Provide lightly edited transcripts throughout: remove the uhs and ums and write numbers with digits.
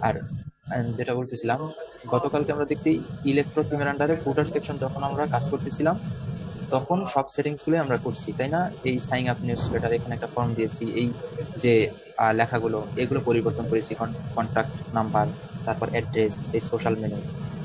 আর যেটা বলতেছিলাম, গতকালকে আমরা দেখছি ইলেকট্রো থিমের আন্ডারে ফুটার সেকশন যখন আমরা কাজ করতেছিলাম তখন সব সেটিংস গুলো আমরা করছি, তাই না? এই সাইন আপ নিউজ লেটার, এখানে একটা ফর্ম দিয়েছি, এই যে লেখাগুলো এগুলো পরিবর্তন করেছি, কন্ট্যাক্ট নাম্বার, তারপর অ্যাড্রেস, এই সোশ্যাল মেনু,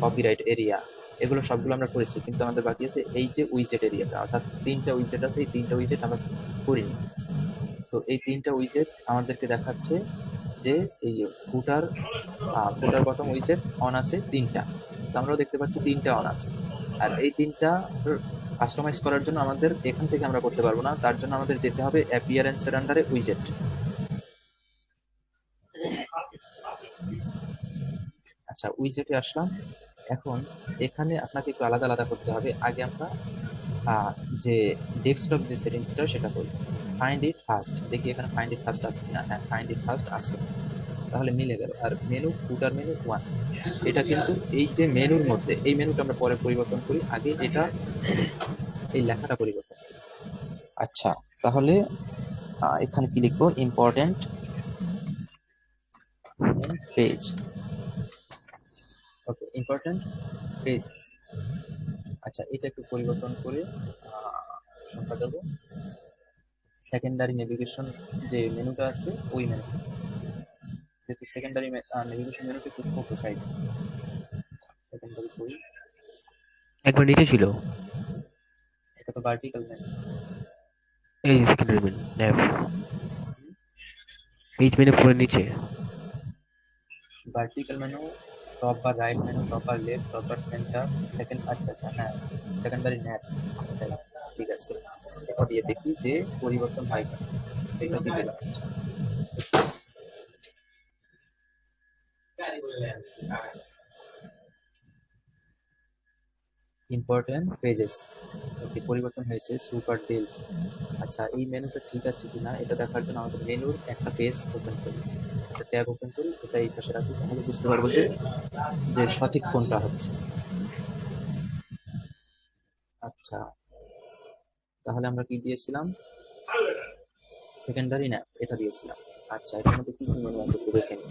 কপিরাইট এরিয়া, এগুলো সবগুলো আমরা করেছি। কিন্তু আমাদের বাকি আছে এই যে উইজেট এরিয়াটা, অর্থাৎ 3টা উইজেট আছে, এই 3টা উইজেট আমরা করিনি। তো এই 3টা উইজেট আমাদেরকে দেখাচ্ছে যে এই ফুটার ফুটার বটম উইজেট অন আছে 3টা, তো আমরাও দেখতে পাচ্ছি 3টা অন আছে। আর এই 3টা কাস্টমাইজ করার জন্য আমাদের এখান থেকে আমরা করতে পারবো না, তার জন্য আমাদের যেতে হবে অ্যাপিয়ারেন্সের আন্ডারে উইজেট। আচ্ছা, উইজেটে আসলাম। এখন এখানে আপনাকে একটু আলাদা আলাদা করতে হবে। আগে আমরা যে ডেস্কটপ যে সেটিংসটা সেটা করি। ফাইন্ড ইট ফার্স্ট, দেখি এখানে ফাইন্ড ইট ফার্স্ট আছে কিনা। হ্যাঁ, ফাইন্ড ইট ফার্স্ট আছে, তাহলে মিলে গেল। আর মেনু, ফুটার মেনু 1, এটা কিন্তু এই যে মেনুর মধ্যে, এই মেনুটা আমরা পরে পরিবর্তন করি, আগে এটা এই লেখাটা পরিবর্তন করি। আচ্ছা, তাহলে এখানে কি লিখবো? Important page. Okay, important pages. আচ্ছা, এটা একটু পরিবর্তন করে কোনটা দেবো? সেকেন্ডারি নেভিগেশন যে মেনুটা আছে ওই মেনু, যেহেতু সেকেন্ডারি নেভিগেশন মেনুটা একটু ছোট সাইজ। সেকেন্ডারি কই? একবার নিচে ছিল। এটা তো ভার্টিক্যাল মেনু। এই যে secondary menu nav, page menu 4 এর নিচে। ভার্টিক্যাল মেনু, টপ বার রাইট মেনু, টপ বার লেফট, টপ বার সেন্টার, সেকেন্ড। আচ্ছা আচ্ছা, হ্যাঁ, সেকেন্ডারি ন্যাভ। ঠিক আছে, এটা দিয়ে দেখি যে পরিবর্তন হয় কিনা। এটা দিয়ে দিলাম। আচ্ছা, ইম্পর্টেন্ট পেজেস। ওকে, পরিবর্তন হয়েছে। Super deals. আচ্ছা, এই মেনুটা ঠিক আছে কিনা এটা দেখার জন্য আমাদের মেনুর একটা পেজ ওপেন করি, একটা ট্যাব ওপেন করি, এটা এই পাশে রাখি, তাহলে বুঝতে পারবো যে যে সঠিক কোনটা হচ্ছে। আচ্ছা, তাহলে আমরা কি দিয়েছিলাম? সেকেন্ডারি ন্যাপ, এটা দিয়েছিলাম। আচ্ছা, এটার মধ্যে কি কি মেনু আছে একটু দেখে নিই।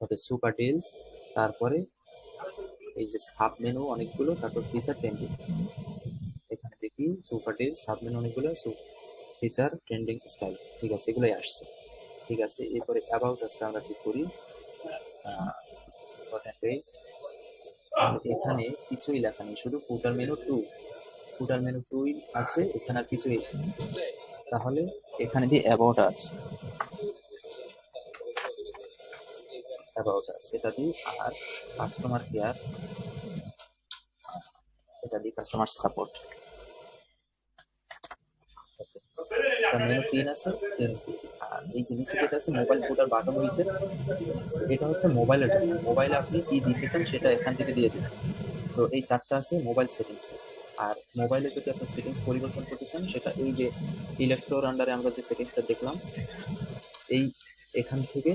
ওকে, সুপার ডিলস, তারপরে এই যে সাব মেনু অনেকগুলো, তারপর ফিচার ট্রেন্ডিং। এখানে দেখি সুপার ডিলস, সাব মেনু অনেকগুলো, ফিচার ট্রেন্ডিং স্টাইল, ঠিক আছে, এগুলোই আসছে। ঠিক আছে, এরপরে অ্যাবাউট আসলে আমরা কি করি? পেজ, এখানে কিছুই লেখা নেই, শুধু ফুটার মেনু 2, ফুটার মেনু 2 আছে, এখানে আর কিছুই নেই। তাহলে এখানে দিয়ে অ্যাবাউট আছে, অ্যাবাউট আছে, এটা দিই। আর কাস্টমার কেয়ার, এটা দিই কাস্টমার সাপোর্ট। মেনু 3 আছে, 3। আর এই যে নিচে যেটা আছে মোবাইল ফুটার বাটন হয়েছে, এটা হচ্ছে মোবাইলের জন্য। মোবাইলে আপনি কি দিতে চান সেটা এখান থেকে দিয়ে দিবেন। তো এই 4টা আছে মোবাইল সেটিংস। আর মোবাইলে যদি আপনি সেটিংস পরিবর্তন করতে চান, সেটা এই যে ইলেকট্রোর আন্ডারে আমরা যে সেটিংসটা দেখলাম, এই এখান থেকে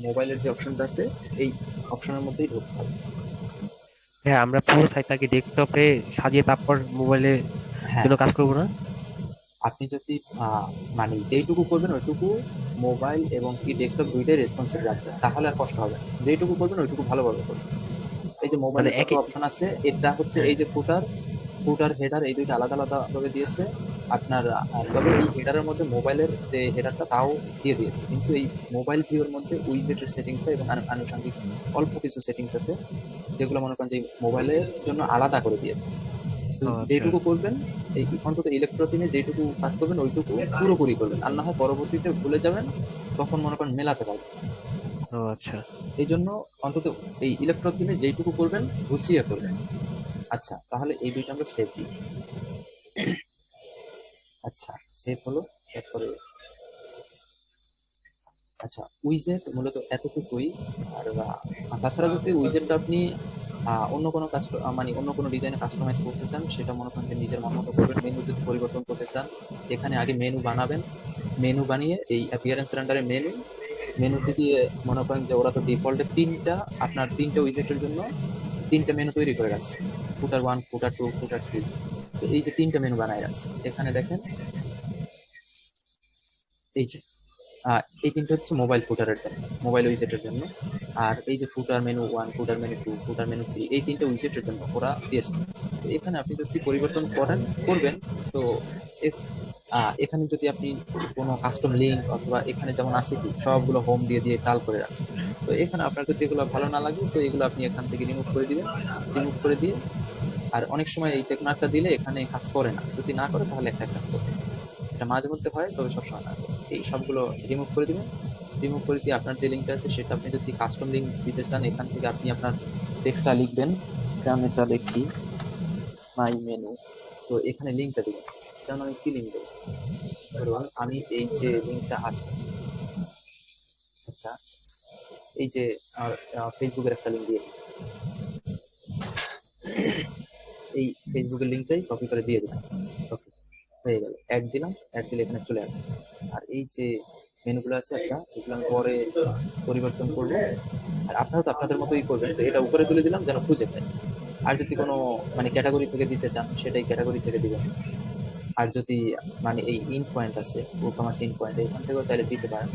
মোবাইলের যে অপশনটা আছে এই অপশনের মধ্যেই ঢুকতে হবে। হ্যাঁ, আমরা পুরো সাইটটাকে ডেস্কটপে সাজিয়ে তারপর মোবাইলে হ্যাঁ, জন্য কাজ করবো না? আপনি যদি মানে যেইটুকু করবেন ওইটুকু মোবাইল এবং কি ডেস্কটপ দুইটাই রেসপন্সিভ রাখবেন, তাহলে আর কষ্ট হবে না। যেইটুকু করবেন ওইটুকু ভালোভাবে করবেন। এই যে মানে মোবাইলের যত একই। অপশন আছে, এটা হচ্ছে হ্যাঁ। এই যে ফুটার, ফুটার হেডার, এই দুইটা আলাদা আলাদা ভাবে দিয়েছে আপনার। তবে এই হেডারের মধ্যে মোবাইলের যে হেডারটা তাও দিয়ে দিয়েছে, কিন্তু এই মোবাইল ভিউর মধ্যে উইজেটের সেটিংসটা এবং আনুষঙ্গিক অল্প কিছু সেটিংস আছে যেগুলো মনে করেন যে মোবাইলের জন্য আলাদা করে দিয়েছে। তো ও আচ্ছা। যেটুকু করবেন, এই অন্তত ইলেকট্রোথিমে যেটুকু কাজ করবেন ওইটুকু পুরোপুরি করবেন, আর না হয় পরবর্তীতে ভুলে যাবেন, তখন মনে করেন মেলাতে পারবেন। ও আচ্ছা। এই জন্য অন্তত এই ইলেকট্রোথিমে যেটুকু করবেন গুছিয়ে করবেন। আচ্ছা, তাহলে এই দুইটা আমরা সেভ দিই। আচ্ছা, সেভ হলো। তারপরে আচ্ছা, উইজেট মূলত এতটুকুই। আর তাছাড়া যদি উইজেটটা আপনি অন্য কোনো কাজ মানে অন্য কোনো ডিজাইনে কাস্টমাইজ করতে চান, সেটা মনে করেন যে নিজের মন মতো করবেন। মেনু যদি পরিবর্তন করতে চান, এখানে আগে মেনু বানাবেন। মেনু বানিয়ে এই অ্যাপিয়ারেন্সের আন্ডারে মেনু, মেনুতে দিয়ে মনে করেন যে ওরা তো ডিফল্টে 3টা, আপনার 3টা উইজেটের জন্য 3টা মেনু তৈরি করে রাখছে, ফুটার 1, ফুটার 2, ফুটার 3। তো এই যে 3টা মেনু বানায় রাখছে, এখানে দেখেন, এই যে এই তিনটা হচ্ছে মোবাইল ফুটারের জন্য, মোবাইল উইজেটের জন্য। আর এই যে ফুটার মেনু 1, ফুটার মেনু 2, ফুটার মেনু 3, এই তিনটা উইজেটের জন্য ওরা দিয়েছে। তো এখানে আপনি যদি পরিবর্তন করবেন, তো এখানে যদি আপনি কোনো কাস্টম লিঙ্ক অথবা এখানে যেমন আছে কি সবগুলো হোম দিয়ে দিয়ে টাল করে রাখছে, তো এখানে আপনার যদি এগুলো ভালো না লাগে তো এগুলো আপনি এখান থেকে রিমুভ করে দিবেন। রিমুভ করে দিয়ে, আর অনেক সময় এই চেক মার্কটা দিলে এখানে কাজ করে না, যদি না করে তাহলে একটা কাজ করবে, এটা মাঝে মধ্যে হয় তবে সবসময় না। এই সবগুলো রিমুভ করে দিবেন। রিমুভ করে দিয়ে আপনার যে লিঙ্কটা আছে সেটা আপনি যদি কাস্টম লিঙ্ক দিতে চান, এখান থেকে আপনি আপনার টেক্সটটা লিখবেন। যেমন এটা লিখি মাই মেনু, তো এখানে লিঙ্কটা দিবেন। যেমন আমি কি লিঙ্ক দেবো, ধরুন আমি এই যে লিঙ্কটা আছে, আচ্ছা এই যে ফেসবুকের একটা লিঙ্ক দিয়ে দিই। এই ফেসবুকের লিঙ্কটাই কপি করে দিয়ে দিলাম। ওকে, হয়ে গেল। অ্যাড দিলাম, অ্যাড দিলে এখানে চলে আসবে। আর এই যে মেনুগুলো আছে, আচ্ছা এগুলো আমি পরে পরিবর্তন করবো। আর আপনারা তো আপনাদের মতোই করবেন, তো এটা উপরে তুলে দিলাম যেন খুঁজে পাই। আর যদি কোনো মানে ক্যাটাগরি থেকে দিতে চান সেটাই ক্যাটাগরি থেকে দিবেন। আর যদি মানে এই ইন পয়েন্ট আছে, WooCommerce ইন পয়েন্ট, এখান থেকেও চাইলে দিতে পারেন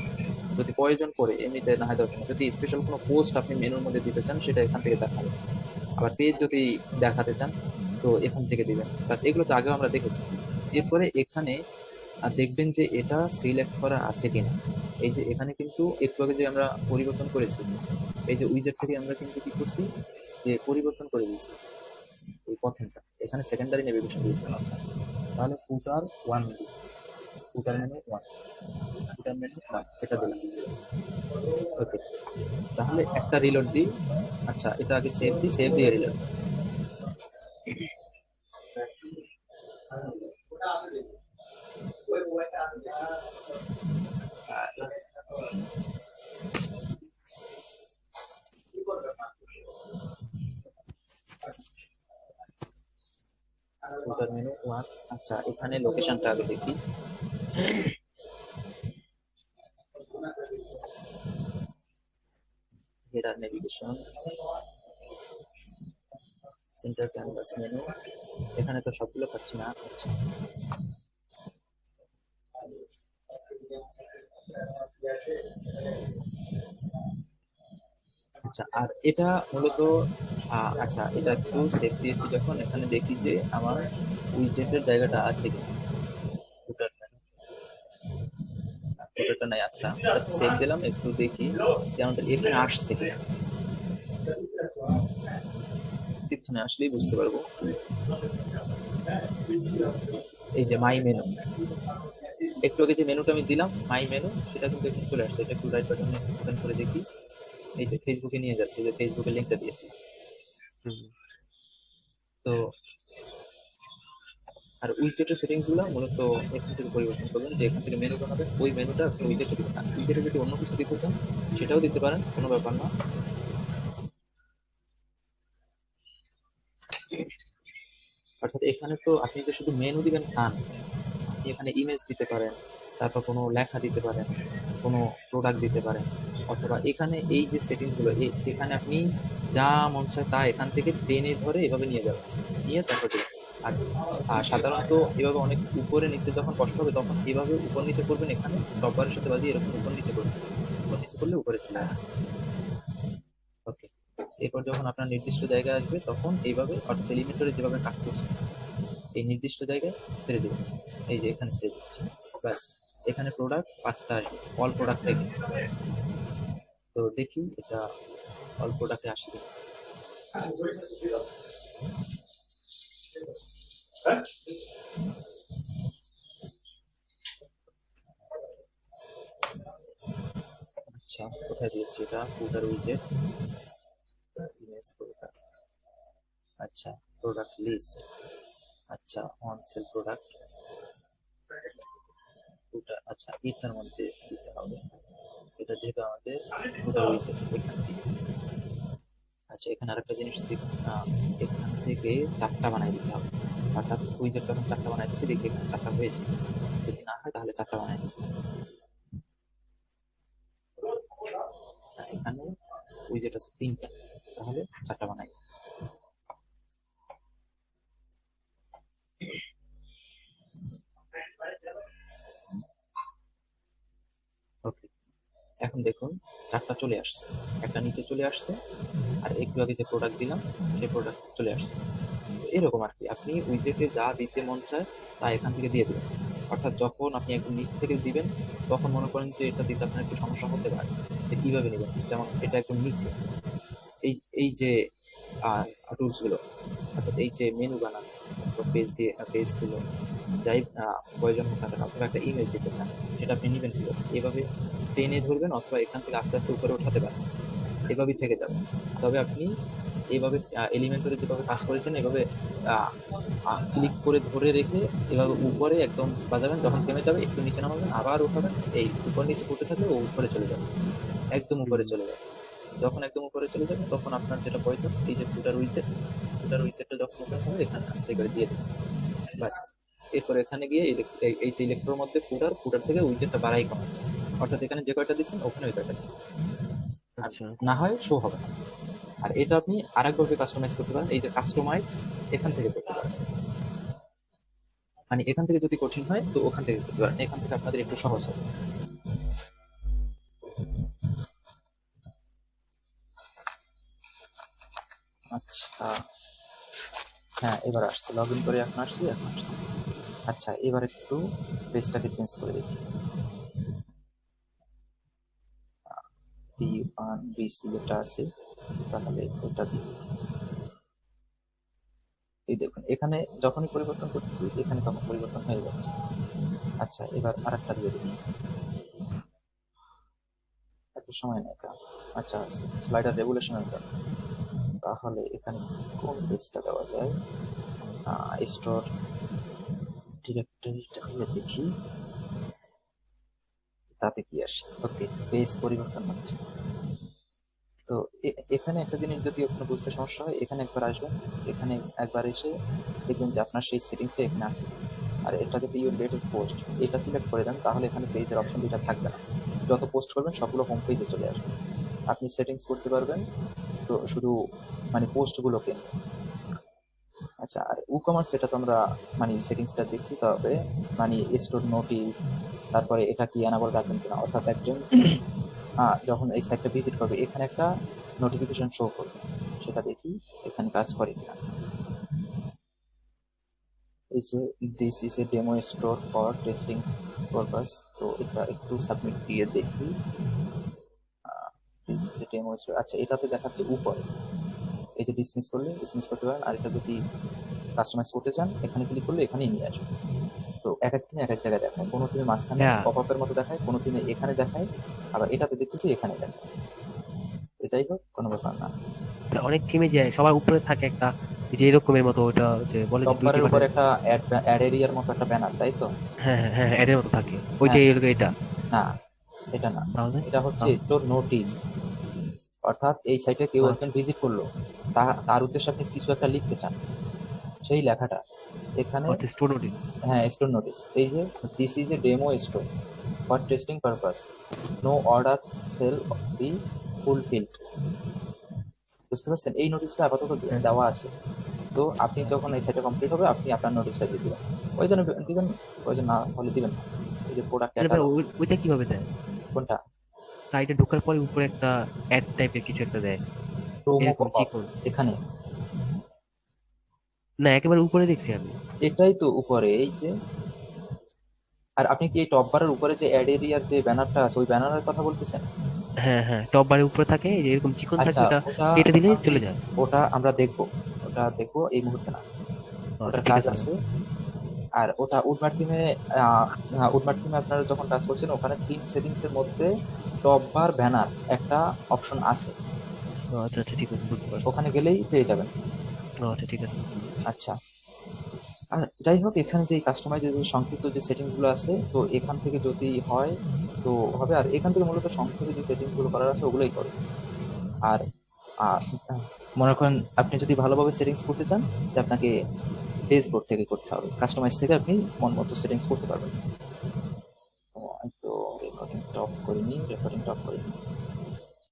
যদি প্রয়োজন পড়ে, এমনিতে না হয় দরকার নেই। যদি স্পেশাল কোনো পোস্ট আপনি মেনুর মধ্যে দিতে চান সেটা এখান থেকে দেখাবেন। আবার পেজ যদি দেখাতে চান তো এখান থেকে দিবেন। বাস, এগুলো তো আগেও আমরা দেখেছি। এরপরে এখানে দেখবেন যে এটা সিলেক্ট করা আছে কিনা। এই যে এখানে কিন্তু একটু আগে যে আমরা পরিবর্তন করেছি, এই যে উইজেট থেকে আমরা কিন্তু কি করছি, যে পরিবর্তন করে দিয়েছি এই প্রথমটা, এখানে সেকেন্ডারি নেভিগেশন দিয়েছিলাম। আচ্ছা, তাহলে ফুটার 1, ফুটার মেনু 1, ফুটার মেনু 1 এটা দিলাম। ওকে, তাহলে একটা রিলোড দিই। আচ্ছা, এটা আগে সেভ দিই, সেভ দিয়ে রিলোড। ফুটার মেনু 1। আচ্ছা, এখানে লোকেশনটা আগে দেখি। Header navigation, centre canvas menu, এখানে তো সবগুলো পাচ্ছি না। আচ্ছা, আচ্ছা, আর এটা মূলত আচ্ছা, এটা একটু সেভ দিয়েছি যখন, এখানে দেখি যে আমার উইজেটের জায়গাটা আছে কিনা। ফুটার মেনু, ফুটারটা নাই। আচ্ছা, সেভ দিলাম, একটু দেখি যে আমাদের এখানে আসছে কিনা। এখানে আসলেই বুঝতে পারবো। এই যে মাই মেনু, একটু আগে যে মেনুটা আমি দিলাম মাই মেনু, সেটা কিন্তু এখানে চলে আসছে। এটা একটু রাইট বাটনে ওপেন করে দেখি। এই যে ফেসবুকে নিয়ে যাচ্ছে, যে ফেসবুকের লিঙ্কটা দিয়েছি। হুম। তো আর উইজেটের সেটিংস গুলো মূলত এখান থেকে পরিবর্তন করবেন, যে এখান থেকে মেনু বানাবেন ওই মেনুটা আপনি উইজেটে দিবেন না। উইজেটে যদি অন্য কিছু দিতে চান সেটাও দিতে পারেন, কোনো ব্যাপার না। অর্থাৎ এখানে তো আপনি যে শুধু মেনু দিবেন তা না, আপনি এখানে ইমেজ দিতে পারেন, তারপর কোনো লেখা দিতে পারেন, কোনো প্রোডাক্ট দিতে পারেন, অথবা এখানে এই যে সেটিংস গুলো এখানে আপনি যা মন চায় তা এখান থেকে টেনে ধরে এভাবে নিয়ে যাবেন, নিয়ে তারপর দিবেন। আর সাধারণত এভাবে অনেক উপরে নিতে যখন কষ্ট হবে তখন এভাবে উপর নিচে করবেন, এখানে টপবারের সাথে বাজিয়ে এরকম উপর নিচে করবেন। উপর নিচে করলে উপরে চলে আসবে। ওকে, এরপর যখন আপনার নির্দিষ্ট জায়গায় আসবে তখন এইভাবে অর্থাৎ এলিমেন্টরে যেভাবে কাজ করছে এই নির্দিষ্ট জায়গায় ছেড়ে দেবেন। এই যে এখানে ছেড়ে দিচ্ছি, ব্যাস। এখানে প্রোডাক্ট 5টা আসবে, অল প্রোডাক্ট থেকে। তো দেখি এটা অল প্রোডাক্টে আসে কিনা। আচ্ছা, কোথায় দিয়েছি এটা, ফুটার উইজেট, ইমেজ প্রোডাক্ট, আচ্ছা প্রোডাক্ট লিস্ট, আচ্ছা অন সেল প্রোডাক্ট, ফুটার, আচ্ছা এটার মধ্যে দিতে হবে। এটা যেহেতু আমাদের ফুটার উইজেট, এখানে দিই। আচ্ছা, এখানে আরেকটা জিনিস এখান থেকে 4টা বানাই দিতে হবে। অর্থাৎ উইজেট যখন 4টা বানাই দিচ্ছি, দেখি এখানে 4টা হয়েছে। যদি না হয় তাহলে 4টা বানাই দিই। এখানে উইজেট আছে 3টা, তাহলে 4টা বানাই। ওকে, চলে আসছে, একটা নিচে চলে আসছে, আর একটু আগে যে প্রোডাক্ট দিলাম সেই প্রোডাক্ট চলে আসছে। এরকম আর কি, আপনি উইজেটে যা দিতে মন চায় তা এখান থেকে দিয়ে দেবেন। অর্থাৎ যখন আপনি একদম নিচ থেকে দিবেন তখন মনে করেন যে এটা দিতে আপনার একটু সমস্যা হতে পারে, যে কিভাবে নেবেন। যেমন এটা একদম নিচে, এই এই যে টুলস গুলো, অর্থাৎ এই যে মেনু বানানো, পেজ দিয়ে পেজগুলো যাই প্রয়োজন হোক না কেন, অথবা একটা ইমেজ দিতে চান, সেটা আপনি নেবেন কিভাবে? এভাবে টেনে ধরবেন অথবা এখান থেকে আস্তে আস্তে উপরে উঠাতে পারেন, এভাবেই থেকে যাবে। তবে আপনি এইভাবে এলিমেন্টরে যেভাবে কাজ করেছেন এভাবে ক্লিক করে ধরে রেখে এভাবে উপরে একদম বাজাবেন, যখন থেমে যাবে একটু নিচে নামাবেন, আবার উঠাবেন, এই উপর নিচে করতে থাকলে ও উপরে চলে যাবে, একদম উপরে চলে যাবে। যখন একদম উপরে চলে যাবে তখন আপনার যেটা প্রয়োজন, এই যে ফুটার উইজেটটা যখন ওপেন হবে এখানে আস্তে করে দিয়ে দেবেন, বাস। এরপর এখানে গিয়ে এই যে ইলেকট্রোর মধ্যে ফুটার থেকে উইজেটটা বাড়াই কমে, অর্থাৎ এখানে যে কয়টা দিচ্ছেন ওখানে ওই কয়টা দিন। আর আচ্ছা না হয় শো হবে না। আর এটা আপনি আরেকভাবে কাস্টমাইজ করতে পারেন, এই যে কাস্টমাইজ এখান থেকে করতে পারেন। মানে এখান থেকে যদি কঠিন হয় তো ওখান থেকে করতে পারেন, এখান থেকে আপনাদের একটু সহজ হবে। আচ্ছা, হ্যাঁ এবার আসছে, লগ ইন করে এখন আসছে। আচ্ছা, এবার একটু পেজটাকে চেঞ্জ করে দেখি। B1BC যেটা আছে, তাহলে এটা দিই। এই দেখুন এখানে যখনই পরিবর্তন করতেছি এখানে তখন পরিবর্তন হয়ে যাচ্ছে। আচ্ছা, এবার আরেকটা দিয়ে দিই, এত সময় নেই কারণ। আচ্ছা, স্লাইডার রেগুলেশনের কারণ। তাহলে এখানে কোন পেজটা দেওয়া যায়? স্টোর ডিরেক্টরিটা দিয়ে দেখি তাতে কি আসে। ওকে, পেজ পরিবর্তন হচ্ছে। তো এখানে একটা জিনিস যদি আপনার বুঝতে সমস্যা হয়, এখানে একবার আসবেন, এখানে একবার এসে দেখবেন যে আপনার সেই সেটিংসটা এখানে আছে। আর এটা যদি ইউর লেটেস্ট পোস্ট এটা সিলেক্ট করে দেন তাহলে এখানে পেজের অপশন দুটা থাকবে না, যত পোস্ট করবেন সবগুলো হোম পেজে চলে আসবে। আপনি সেটিংস করতে পারবেন তো শুধু মানে পোস্টগুলোকে। আচ্ছা, আর WooCommerce এটা তো আমরা মানে সেটিংসটা দেখছি, তবে মানে স্টোর নোটিস, তারপরে এটা কি এনাবল রাখবেন কিনা, অর্থাৎ একজন যখন এই সাইটটা ভিজিট করবে এখানে একটা নোটিফিকেশন শো করবে, সেটা দেখি এখানে কাজ করে কিনা। এই যে this is a demo store for testing purpose, তো এটা একটু সাবমিট দিয়ে দেখি। ডেমো স্টোর, আচ্ছা এটাতে দেখাচ্ছে উপরে, এই যে ডিসমিস করতে পারেন। আর এটা যদি কাস্টমাইজ করতে চান এখানে ক্লিক করলে এখানেই নিয়ে আসবে। তো এক এক দিনে এক এক জায়গায় দেখায়, কোনো দিনে মাঝখানে হ্যাঁ, পপ আপের মতো দেখায়, কোনো দিনে এখানে দেখায়, আবার এটাতে দেখতেছি এখানে দেখায়। তো যাই হোক, কোনো ব্যাপার না। অনেক থিমে যায় সবার উপরে থাকে একটা, এই যে এরকমের মতো, ওটা যে বলে যে টপ বারের উপর 20%। একটা অ্যাড এরিয়ার মতো একটা ব্যানার, তাই তো? হ্যাঁ হ্যাঁ হ্যাঁ, এদের মতো থাকে, হ্যাঁ ওইটাই হ্যাঁ, এরকম এটা। না এটা না, তাহলে এটা হচ্ছে তাহলে- স্টোর নোটিস। অর্থাৎ এই সাইটে কেউ ও একজন আচ্ছা, ভিজিট করলো, তার উদ্দেশ্যে আপনি কিছু একটা লিখতে চান, সেই লেখাটা এখানে। হচ্ছে স্টোর নোটিস। হ্যাঁ, স্টোর নোটিস, এই যে this is a demo store for testing purpose, no order shall be fulfilled. বুঝতে পারছেন, এই নোটিশটা আপাতত হ্যাঁ, দেওয়া আছে। তো আপনি যখন এই সাইটটা কমপ্লিট হবে আপনি আপনার নোটিশটা দিয়ে দিবেন, ওই জন্য দিবেন, প্রয়োজন না হলে দিবেন না। এই যে প্রোডাক্ট তাহলে ভাই ক্যাটালগ। ওইটা কিভাবে দেয়? কোনটা? সাইটে ঢোকার পরে উপরে একটা অ্যাড টাইপের কিছু একটা দেয়, প্রোমো এরকম পপ আপ, চিকন। এখানে। না, একেবারে উপরে দেখছি আমি। এটাই তো উপরে, এই যে। আর আপনি কি এই টপ বারের উপরে যে অ্যাড এরিয়ার যে ব্যানারটা আছে ওই ব্যানারের কথা বলতেছেন? হ্যাঁ হ্যাঁ, টপ বারের উপরে থাকে, এই যে এরকম চিকন থাকে, আচ্ছা, ওটা ওটা কেটে দিলেই আমি চলে যায়। ওটা আমরা দেখবো, ওটা দেখবো এই মুহূর্তে না, আচ্ছা ওটার ঠিক কাজ আছে ভাই। আছে। আর ওটা উডমার্ট থিমে আপনারা যখন কাজ করছেন ওখানে থিম সেটিংস এর মধ্যে টপ বার ব্যানার একটা অপশন আছে, আচ্ছা আচ্ছা, ঠিক আছে, বুঝতে পারছি। ওখানে গেলেই পেয়ে যাবেন। আচ্ছা ঠিক আছে, বুঝতে পারছি। আচ্ছা, আর যাই হোক এখানে যে কাস্টমাইজ সংক্ষিপ্ত যে সেটিংস গুলো আছে তো এখান থেকে যদি হয় তো হবে। আর এখান থেকে মূলত সংক্ষিপ্ত যে সেটিংস গুলো করার আছে ওগুলোই করবে। আর আর মনে করেন আপনি যদি ভালোভাবে সেটিংস করতে চান যে আপনাকে ড্যাশবোর্ড থেকে করতে হবে, কাস্টমাইজ থেকে আপনি মন মতো সেটিংস করতে পারবেন। তো রেকর্ডিং টপ করিনি।